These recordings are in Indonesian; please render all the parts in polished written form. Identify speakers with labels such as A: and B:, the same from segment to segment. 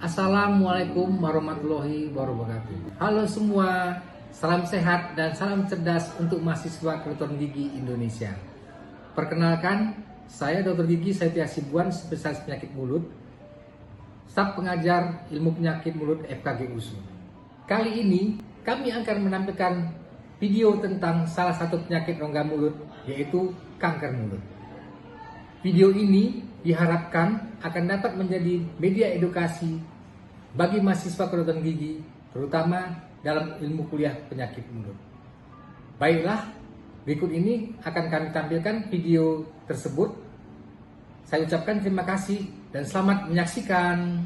A: Assalamualaikum warahmatullahi wabarakatuh. Halo semua, salam sehat dan salam cerdas untuk mahasiswa kedokteran gigi Indonesia. Perkenalkan, saya Dr. Gigi Saifia Hasibuan, spesialis penyakit mulut, staf pengajar ilmu penyakit mulut FKG USU. Kali ini kami akan menampilkan video tentang salah satu penyakit rongga mulut, yaitu kanker mulut. Video ini diharapkan akan dapat menjadi media edukasi bagi mahasiswa kedokteran gigi, terutama dalam ilmu kuliah penyakit mulut. Baiklah, berikut ini akan kami tampilkan video tersebut. Saya ucapkan terima kasih dan selamat menyaksikan.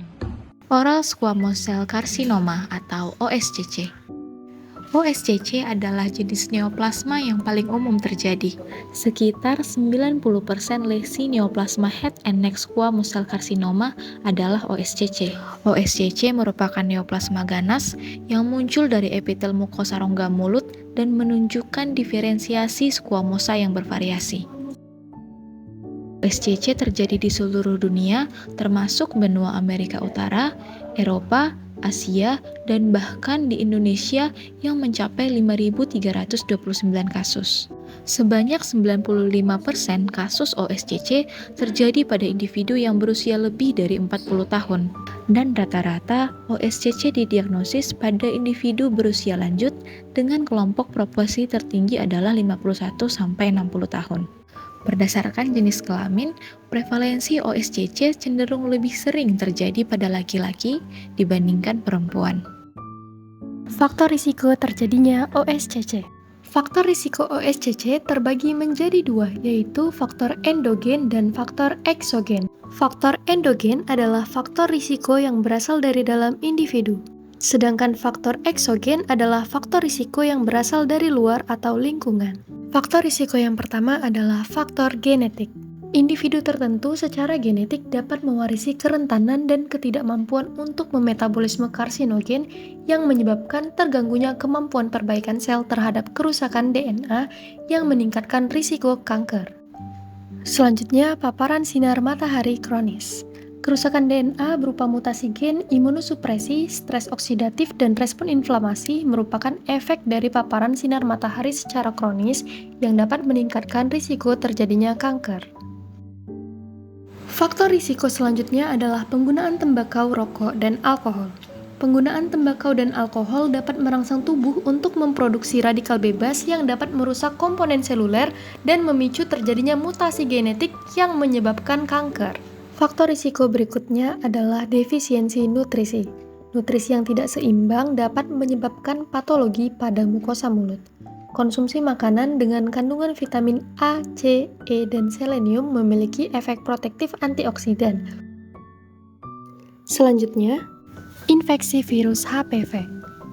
B: Oral Squamous Cell Carcinoma atau OSCC. OSCC adalah jenis neoplasma yang paling umum terjadi. Sekitar 90% lesi neoplasma head and neck squamous cell carcinoma adalah OSCC. OSCC merupakan neoplasma ganas yang muncul dari epitel mukosa rongga mulut dan menunjukkan diferensiasi squamosa yang bervariasi. OSCC terjadi di seluruh dunia, termasuk benua Amerika Utara, Eropa, Asia, dan bahkan di Indonesia yang mencapai 5.329 kasus. Sebanyak 95% kasus OSCC terjadi pada individu yang berusia lebih dari 40 tahun. Dan rata-rata OSCC didiagnosis pada individu berusia lanjut dengan kelompok proporsi tertinggi adalah 51-60 tahun. Berdasarkan jenis kelamin, prevalensi OSCC cenderung lebih sering terjadi pada laki-laki dibandingkan perempuan.
C: Faktor risiko terjadinya OSCC. Faktor risiko OSCC terbagi menjadi dua, yaitu faktor endogen dan faktor eksogen. Faktor endogen adalah faktor risiko yang berasal dari dalam individu, sedangkan faktor eksogen adalah faktor risiko yang berasal dari luar atau lingkungan. Faktor risiko yang pertama adalah faktor genetik. Individu tertentu secara genetik dapat mewarisi kerentanan dan ketidakmampuan untuk memetabolisme karsinogen yang menyebabkan terganggunya kemampuan perbaikan sel terhadap kerusakan DNA yang meningkatkan risiko kanker. Selanjutnya, paparan sinar matahari kronis. Kerusakan DNA berupa mutasi gen, imunosupresi, stres oksidatif, dan respon inflamasi merupakan efek dari paparan sinar matahari secara kronis yang dapat meningkatkan risiko terjadinya kanker. Faktor risiko selanjutnya adalah penggunaan tembakau, rokok, dan alkohol. Penggunaan tembakau dan alkohol dapat merangsang tubuh untuk memproduksi radikal bebas yang dapat merusak komponen seluler dan memicu terjadinya mutasi genetik yang menyebabkan kanker. Faktor risiko berikutnya adalah defisiensi nutrisi. Nutrisi yang tidak seimbang dapat menyebabkan patologi pada mukosa mulut. Konsumsi makanan dengan kandungan vitamin A, C, E, dan selenium memiliki efek protektif antioksidan. Selanjutnya, infeksi virus HPV.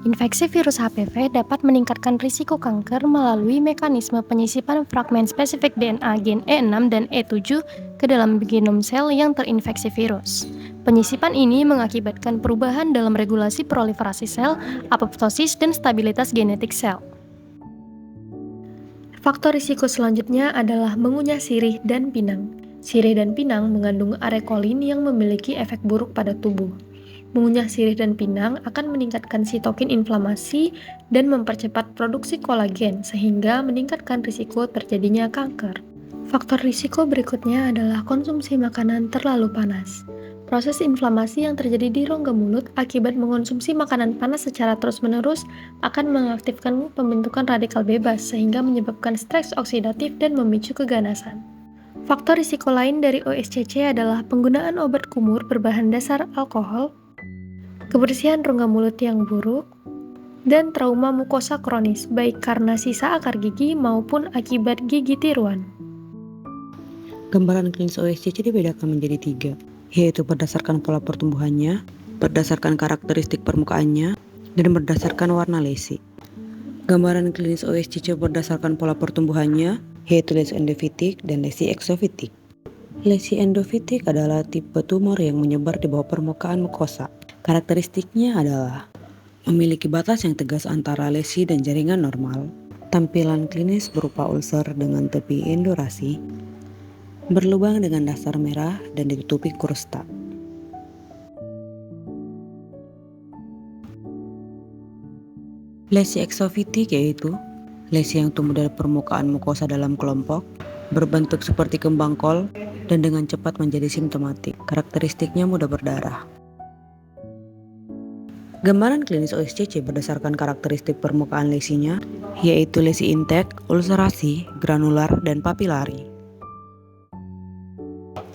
C: Infeksi virus HPV dapat meningkatkan risiko kanker melalui mekanisme penyisipan fragmen spesifik DNA gen E6 dan E7 ke dalam genom sel yang terinfeksi virus. Penyisipan ini mengakibatkan perubahan dalam regulasi proliferasi sel, apoptosis, dan stabilitas genetik sel. Faktor risiko selanjutnya adalah mengunyah sirih dan pinang. Sirih dan pinang mengandung arekolin yang memiliki efek buruk pada tubuh. Mengunyah sirih dan pinang akan meningkatkan sitokin inflamasi dan mempercepat produksi kolagen sehingga meningkatkan risiko terjadinya kanker. Faktor risiko berikutnya adalah konsumsi makanan terlalu panas. Proses inflamasi yang terjadi di rongga mulut akibat mengonsumsi makanan panas secara terus-menerus akan mengaktifkan pembentukan radikal bebas sehingga menyebabkan stres oksidatif dan memicu keganasan. Faktor risiko lain dari OSCC adalah penggunaan obat kumur berbahan dasar alkohol, kebersihan rongga mulut yang buruk, dan trauma mukosa kronis, baik karena sisa akar gigi maupun akibat gigi tiruan.
D: Gambaran klinis OSCC dibedakan menjadi 3, yaitu berdasarkan pola pertumbuhannya, berdasarkan karakteristik permukaannya, dan berdasarkan warna lesi. Gambaran klinis OSCC berdasarkan pola pertumbuhannya, yaitu lesi endofitik dan lesi eksofitik. Lesi endofitik adalah tipe tumor yang menyebar di bawah permukaan mukosa. Karakteristiknya adalah memiliki batas yang tegas antara lesi dan jaringan normal. Tampilan klinis berupa ulser dengan tepi endorasi, berlubang dengan dasar merah dan ditutupi krusta. Lesi eksofitik yaitu lesi yang tumbuh dari permukaan mukosa dalam kelompok, berbentuk seperti kembang kol, dan dengan cepat menjadi simptomatik. Karakteristiknya mudah berdarah. Gambaran klinis OSCC berdasarkan karakteristik permukaan lesinya, yaitu lesi intek, ulcerasi, granular, dan papilari.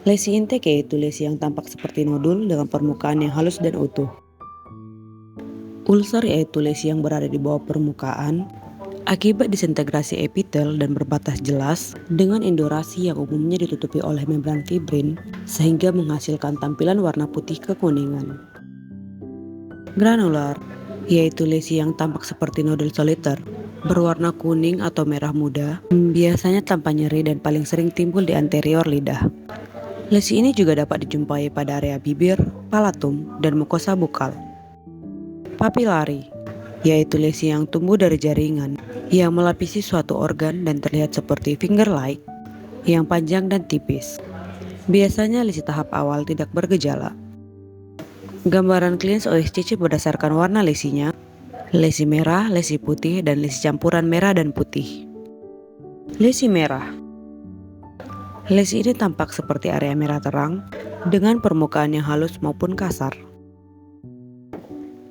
D: Lesi intek yaitu lesi yang tampak seperti nodul dengan permukaan yang halus dan utuh. Ulcer yaitu lesi yang berada di bawah permukaan akibat disintegrasi epitel dan berbatas jelas dengan endorasi yang umumnya ditutupi oleh membran fibrin sehingga menghasilkan tampilan warna putih kekuningan. Granular yaitu lesi yang tampak seperti nodul soliter, berwarna kuning atau merah muda, biasanya tanpa nyeri dan paling sering timbul di anterior lidah. Lesi ini juga dapat dijumpai pada area bibir, palatum, dan mukosa bukal. Papilari yaitu lesi yang tumbuh dari jaringan yang melapisi suatu organ dan terlihat seperti finger-like yang panjang dan tipis. Biasanya lesi tahap awal tidak bergejala. Gambaran klinis OSCC berdasarkan warna lesinya, lesi merah, lesi putih, dan lesi campuran merah dan putih. Lesi merah. Lesi ini tampak seperti area merah terang dengan permukaan yang halus maupun kasar.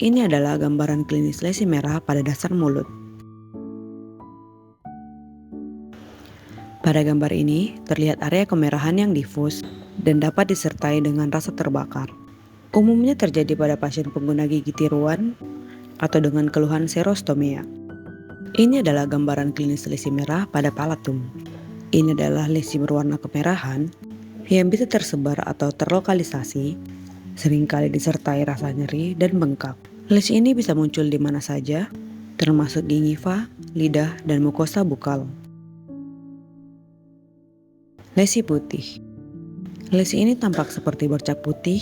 D: Ini adalah gambaran klinis lesi merah pada dasar mulut. Pada gambar ini, terlihat area kemerahan yang difus dan dapat disertai dengan rasa terbakar. Umumnya terjadi pada pasien pengguna gigi tiruan atau dengan keluhan serostomia. Ini adalah gambaran klinis lesi merah pada palatum. Ini adalah lesi berwarna kemerahan yang bisa tersebar atau terlokalisasi, seringkali disertai rasa nyeri dan bengkak. Lesi ini bisa muncul di mana saja, termasuk gingiva, lidah, dan mukosa bukal. Lesi putih. Lesi ini tampak seperti bercak putih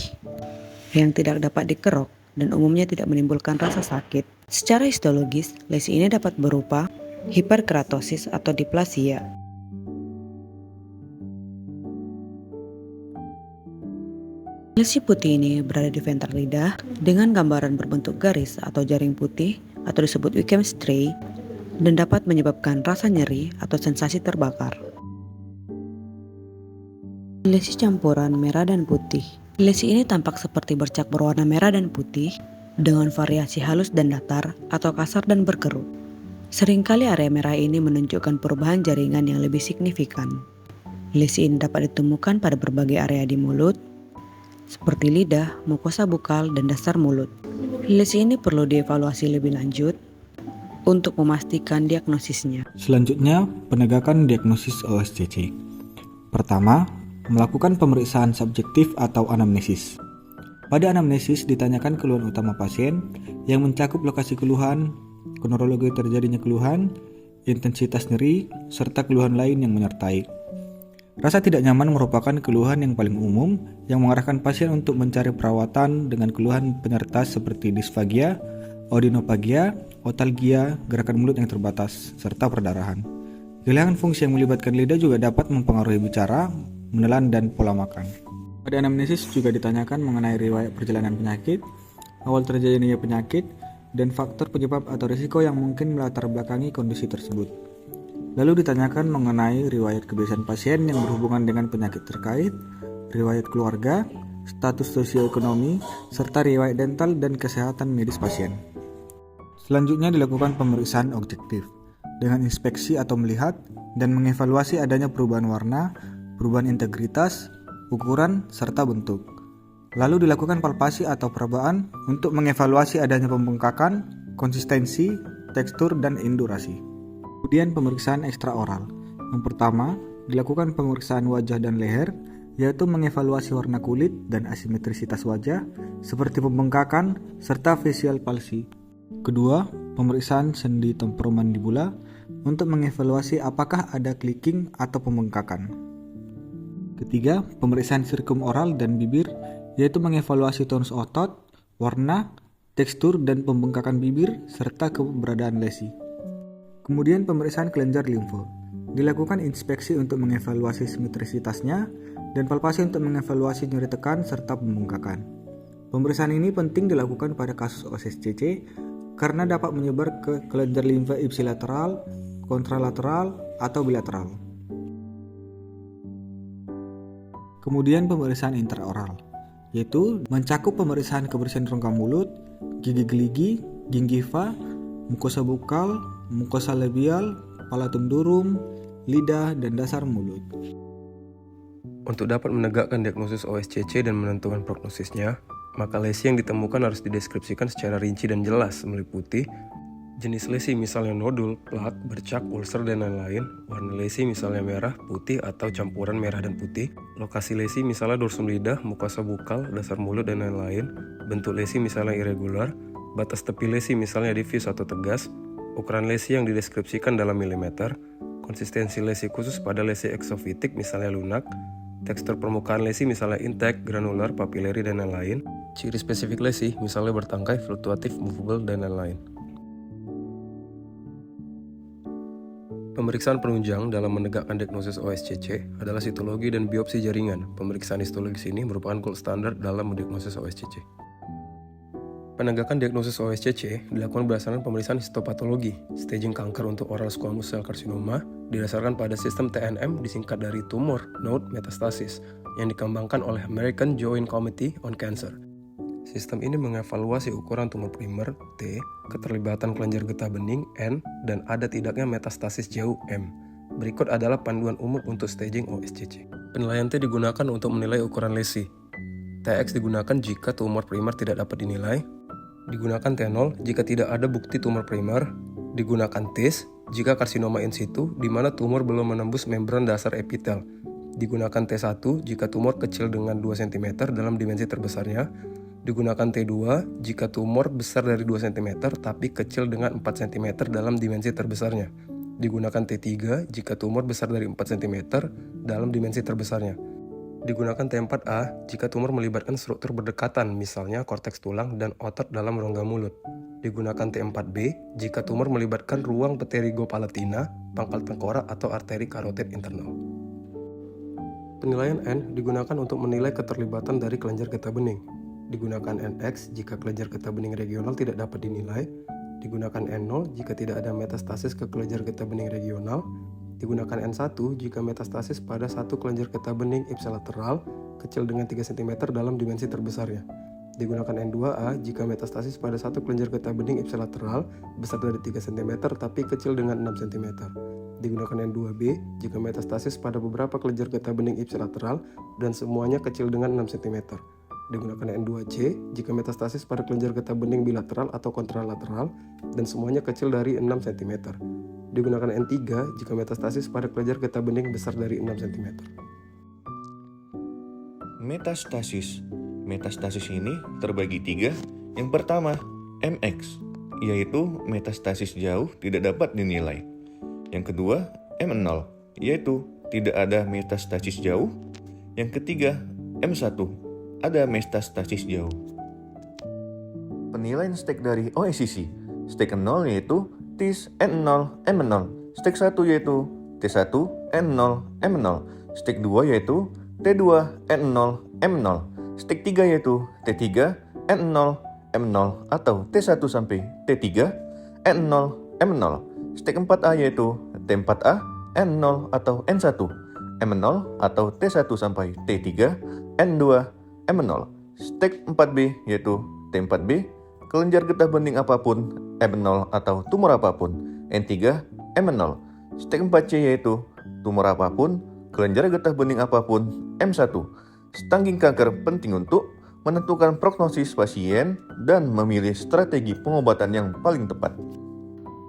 D: yang tidak dapat dikerok dan umumnya tidak menimbulkan rasa sakit. Secara histologis, lesi ini dapat berupa hiperkeratosis atau diplasia. Lesi putih ini berada di ventral lidah dengan gambaran berbentuk garis atau jaring putih atau disebut Wickham stray dan dapat menyebabkan rasa nyeri atau sensasi terbakar. Lesi campuran merah dan putih. Lesi ini tampak seperti bercak berwarna merah dan putih dengan variasi halus dan datar atau kasar dan berkerut. Seringkali area merah ini menunjukkan perubahan jaringan yang lebih signifikan. Lesi ini dapat ditemukan pada berbagai area di mulut, seperti lidah, mukosa bukal, dan dasar mulut. Lesi ini perlu dievaluasi lebih lanjut untuk memastikan diagnosisnya.
E: Selanjutnya, penegakan diagnosis OSCC. Pertama, melakukan pemeriksaan subjektif atau anamnesis. Pada anamnesis ditanyakan keluhan utama pasien yang mencakup lokasi keluhan, kronologi terjadinya keluhan, intensitas nyeri, serta keluhan lain yang menyertai. Rasa tidak nyaman merupakan keluhan yang paling umum yang mengarahkan pasien untuk mencari perawatan dengan keluhan penyerta seperti disfagia, odinopagia, otalgia, gerakan mulut yang terbatas, serta perdarahan. Kehilangan fungsi yang melibatkan lidah juga dapat mempengaruhi bicara, menelan, dan pola makan. Pada anamnesis juga ditanyakan mengenai riwayat perjalanan penyakit, awal terjadinya penyakit, dan faktor penyebab atau risiko yang mungkin melatar belakangi kondisi tersebut. Lalu ditanyakan mengenai riwayat kebiasaan pasien yang berhubungan dengan penyakit terkait, riwayat keluarga, status sosioekonomi, serta riwayat dental dan kesehatan medis pasien. Selanjutnya dilakukan pemeriksaan objektif dengan inspeksi atau melihat dan mengevaluasi adanya perubahan warna, perubahan integritas, ukuran, serta bentuk. Lalu dilakukan palpasi atau perabaan untuk mengevaluasi adanya pembengkakan, konsistensi, tekstur, dan endurasi. Kemudian pemeriksaan ekstraoral. Yang pertama, dilakukan pemeriksaan wajah dan leher, yaitu mengevaluasi warna kulit dan asimetrisitas wajah, seperti pembengkakan, serta facial palsy. Kedua, pemeriksaan sendi temporomandibula untuk mengevaluasi apakah ada clicking atau pembengkakan. Ketiga, pemeriksaan sirkum oral dan bibir, yaitu mengevaluasi tonus otot, warna, tekstur, dan pembengkakan bibir, serta keberadaan lesi. Kemudian pemeriksaan kelenjar limfu. Dilakukan inspeksi untuk mengevaluasi simetrisitasnya dan palpasi untuk mengevaluasi nyeri tekan serta pembengkakan. Pemeriksaan ini penting dilakukan pada kasus OSCC karena dapat menyebar ke kelenjar limfa ipsilateral, kontralateral, atau bilateral. Kemudian pemeriksaan intraoral, yaitu mencakup pemeriksaan kebersihan rongga mulut, gigi geligi, gingiva, mukosa bukal, mukosa labial, palatum durum, lidah, dan dasar mulut.
F: Untuk dapat menegakkan diagnosis OSCC dan menentukan prognosisnya, maka lesi yang ditemukan harus dideskripsikan secara rinci dan jelas, meliputi jenis lesi misalnya nodul, plak, bercak, ulcer, dan lain-lain, warna lesi misalnya merah, putih, atau campuran merah dan putih, lokasi lesi misalnya dorsum lidah, mukosa bukal, dasar mulut, dan lain-lain, bentuk lesi misalnya irregular, batas tepi lesi misalnya diffuse atau tegas, ukuran lesi yang dideskripsikan dalam milimeter, konsistensi lesi khusus pada lesi eksofitik misalnya lunak, tekstur permukaan lesi misalnya intact, granular, papilleri, dan lain-lain, ciri spesifik lesi misalnya bertangkai, fluktuatif, movable, dan lain-lain. Pemeriksaan penunjang dalam menegakkan diagnosis OSCC adalah sitologi dan biopsi jaringan. Pemeriksaan histologis ini merupakan gold standard dalam mendiagnosis OSCC. Penegakan diagnosis OSCC dilakukan berdasarkan pemeriksaan histopatologi, staging kanker untuk oral squamous cell carcinoma, didasarkan pada sistem TNM disingkat dari Tumor Node Metastasis, yang dikembangkan oleh American Joint Committee on Cancer. Sistem ini mengevaluasi ukuran tumor primer T, keterlibatan kelenjar getah bening N, dan ada tidaknya metastasis jauh M. Berikut adalah panduan umum untuk staging OSCC. Penilaian T digunakan untuk menilai ukuran lesi. TX digunakan jika tumor primer tidak dapat dinilai. Digunakan T0 jika tidak ada bukti tumor primer. Digunakan TIS jika karsinoma in situ di mana tumor belum menembus membran dasar epitel. Digunakan T1 jika tumor kecil dengan 2 cm dalam dimensi terbesarnya. Digunakan T2 jika tumor besar dari 2 cm tapi kecil dengan 4 cm dalam dimensi terbesarnya. Digunakan T3 jika tumor besar dari 4 cm dalam dimensi terbesarnya. Digunakan T4A jika tumor melibatkan struktur berdekatan, misalnya korteks tulang dan otot dalam rongga mulut. Digunakan T4B jika tumor melibatkan ruang pterigopalatina, pangkal tengkorak atau arteri karotid internal. Penilaian N digunakan untuk menilai keterlibatan dari kelenjar getah bening. Digunakan NX jika kelenjar getah bening regional tidak dapat dinilai. Digunakan N0 jika tidak ada metastasis ke kelenjar getah bening regional. Digunakan N1 jika metastasis pada satu kelenjar getah bening ipsilateral kecil dengan 3 cm dalam dimensi terbesarnya. Digunakan N2A jika metastasis pada satu kelenjar getah bening ipsilateral besar dari 3 cm tapi kecil dengan 6 cm. Digunakan N2B jika metastasis pada beberapa kelenjar getah bening ipsilateral dan semuanya kecil dengan 6 cm. Digunakan N2C jika metastasis pada kelenjar getah bening bilateral atau kontralateral dan semuanya kecil dari 6 cm. Digunakan N3 jika metastasis pada kelenjar getah bening besar dari 6 cm.
G: Metastasis. Metastasis ini terbagi 3. Yang pertama, MX, yaitu metastasis jauh tidak dapat dinilai. Yang kedua, M0, yaitu tidak ada metastasis jauh. Yang ketiga, M1, ada metastasis jauh. Penilaian stage dari OSCC. Stage 0 yaitu TIS N0 M0. Stage 1 yaitu T1 N0 M0. Stage 2 yaitu T2 N0 M0. Stage 3 yaitu T3 N0 M0 atau T1 sampai T3 N0 M0. Stage 4A yaitu T4A N0 atau N1 M0 atau T1 sampai T3 N2 M0. Stage 4B yaitu T4B, kelenjar getah bening apapun M0 atau tumor apapun, N3 M0. Stage 4C yaitu tumor apapun, kelenjar getah bening apapun, M1. Staging kanker penting untuk menentukan prognosis pasien dan memilih strategi pengobatan yang paling tepat.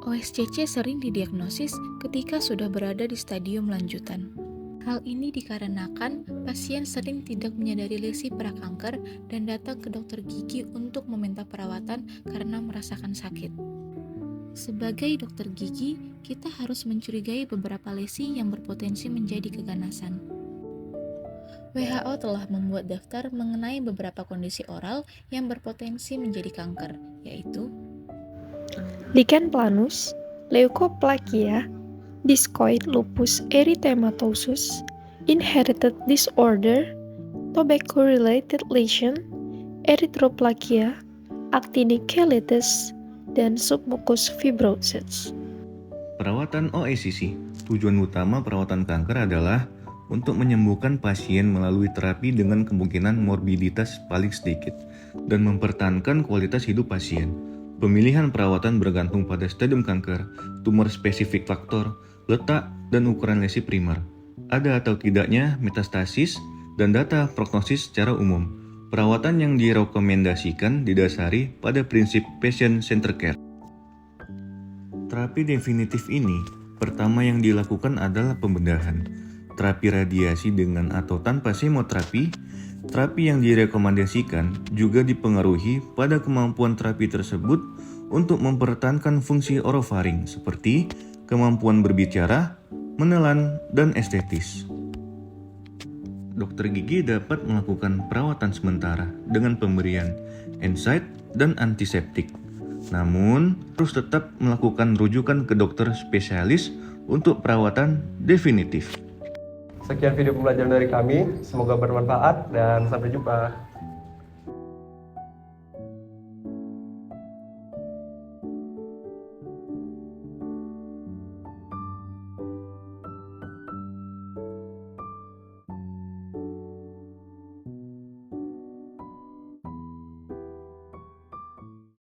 B: OSCC sering didiagnosis ketika sudah berada di stadium lanjutan. Hal ini dikarenakan pasien sering tidak menyadari lesi prakanker dan datang ke dokter gigi untuk meminta perawatan karena merasakan sakit. Sebagai dokter gigi, kita harus mencurigai beberapa lesi yang berpotensi menjadi keganasan. WHO telah membuat daftar mengenai beberapa kondisi oral yang berpotensi menjadi kanker, yaitu
C: Lichen planus, leukoplakia, discoid lupus erythematosus, inherited disorder, tobacco-related lesion, erythroplakia, actinic cheilitis, dan submucous fibrosis.
G: Perawatan OSCC. Tujuan utama perawatan kanker adalah untuk menyembuhkan pasien melalui terapi dengan kemungkinan morbiditas paling sedikit dan mempertahankan kualitas hidup pasien. Pemilihan perawatan bergantung pada stadium kanker, tumor spesifik faktor, letak, dan ukuran lesi primer. Ada atau tidaknya metastasis, dan data prognosis secara umum. Perawatan yang direkomendasikan didasari pada prinsip patient-centered care. Terapi definitif ini, pertama yang dilakukan adalah pembedahan. Terapi radiasi dengan atau tanpa semoterapi, terapi yang direkomendasikan juga dipengaruhi pada kemampuan terapi tersebut untuk mempertahankan fungsi orofaring seperti kemampuan berbicara, menelan, dan estetis. Dokter gigi dapat melakukan perawatan sementara dengan pemberian NSAID dan antiseptik. Namun, harus tetap melakukan rujukan ke dokter spesialis untuk perawatan definitif.
H: Sekian video pembelajaran dari kami, semoga bermanfaat dan sampai jumpa.